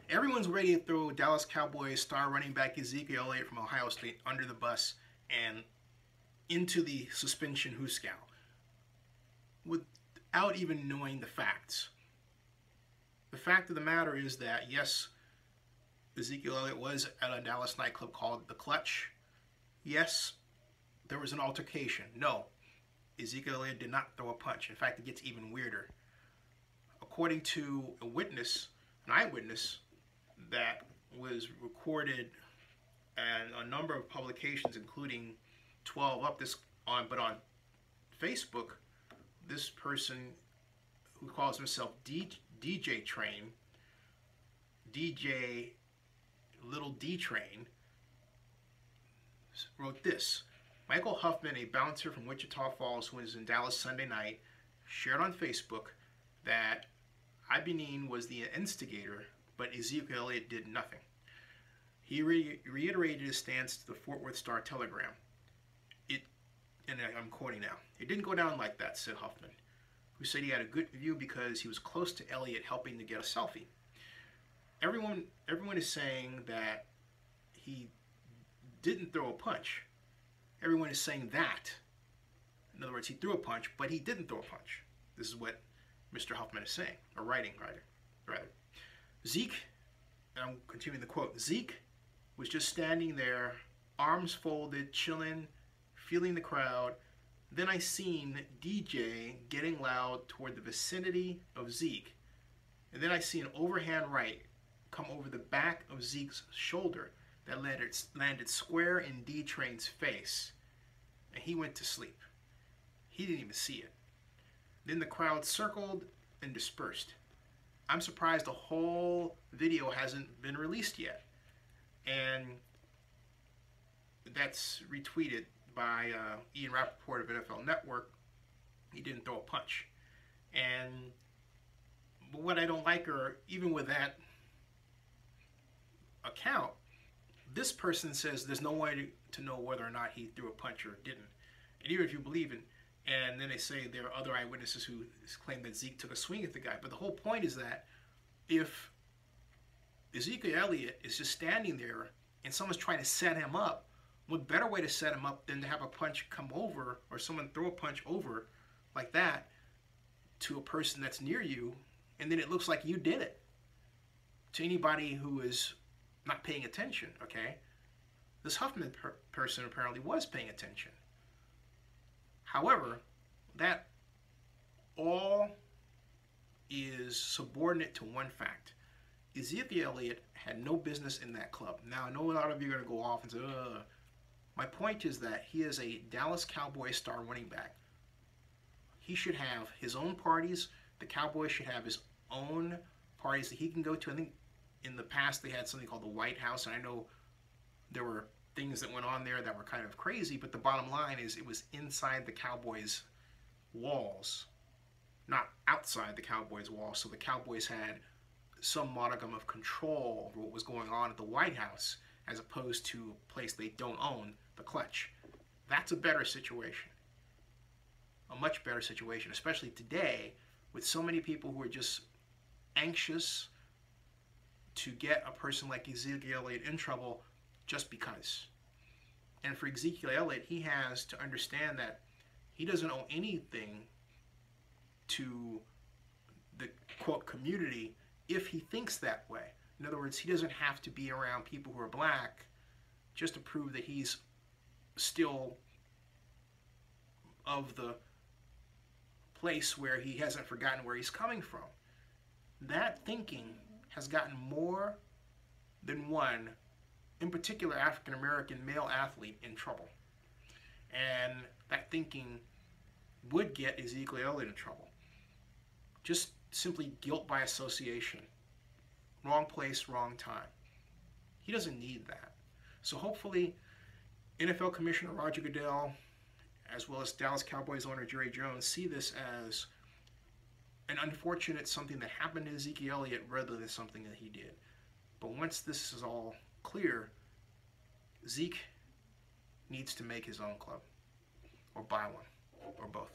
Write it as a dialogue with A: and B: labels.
A: Everyone's ready to throw Dallas Cowboys star running back Ezekiel Elliott from Ohio State under the bus and into the suspension hoosgow without even knowing the facts. The fact of the matter is that, yes, Ezekiel Elliott was at a Dallas nightclub called The Clutch. Yes, there was an altercation. No, Ezekiel Elliott did not throw a punch. In fact, it gets even weirder. According to a witness, an eyewitness, that was recorded and a number of publications, including 12 up but on Facebook, this person who calls himself DJ Train, DJ Little D Train, wrote this. Michael Huffman, a bouncer from Wichita Falls who was in Dallas Sunday night, shared on Facebook that Ibenin was the instigator, but Ezekiel Elliott did nothing. He reiterated his stance to the Fort Worth Star-Telegram. And I'm quoting now, "It didn't go down like that," said Huffman, who said he had a good view because he was close to Elliott helping to get a selfie. Everyone is saying that he didn't throw a punch. Everyone is saying that. In other words, he threw a punch, but he didn't throw a punch. This is what Mr. Huffman is saying, or writing, rather. Zeke, and I'm continuing the quote, Zeke was just standing there, arms folded, chilling, feeling the crowd. Then I seen DJ getting loud toward the vicinity of Zeke. And then I see an overhand right come over the back of Zeke's shoulder that landed square in D-Train's face. And he went to sleep. He didn't even see it. Then the crowd circled and dispersed. I'm surprised the whole video hasn't been released yet. And that's retweeted by Ian Rappaport of NFL Network. He didn't throw a punch. But what I don't like, or even with that account, this person says there's no way to know whether or not he threw a punch or didn't. And even if you believe it, and then they say there are other eyewitnesses who claim that Zeke took a swing at the guy. But the whole point is that if Ezekiel Elliott is just standing there and someone's trying to set him up, what better way to set him up than to have a punch come over, or someone throw a punch over like that to a person that's near you, and then it looks like you did it. To anybody who is not paying attention, okay? This Huffman person apparently was paying attention. However, that all is subordinate to one fact. Ezekiel Elliott had no business in that club. Now, I know a lot of you are going to go off and say, ugh. My point is that he is a Dallas Cowboys star running back. He should have his own parties. The Cowboys should have his own parties that he can go to. I think in the past they had something called the White House, and I know there were things that went on there that were kind of crazy, but the bottom line is it was inside the Cowboys' walls, not outside the Cowboys' walls. So the Cowboys had some modicum of control over what was going on at the White House, as opposed to a place they don't own, the Clutch. That's a better situation. A much better situation, especially today, with so many people who are just anxious to get a person like Ezekiel Elliott in trouble just because. And for Ezekiel Elliott, he has to understand that he doesn't owe anything to the, quote, community if he thinks that way. In other words, he doesn't have to be around people who are black just to prove that he's still of the place where he hasn't forgotten where he's coming from. That thinking has gotten more than one, in particular African-American male athlete, in trouble. And that thinking would get Ezekiel Elliott in trouble. Just simply guilt by association. Wrong place, wrong time. He doesn't need that. So hopefully NFL Commissioner Roger Goodell, as well as Dallas Cowboys owner Jerry Jones, see this as an unfortunate something that happened to Ezekiel Elliott rather than something that he did. But once this is all clear, Zeke needs to make his own club, or buy one, or both.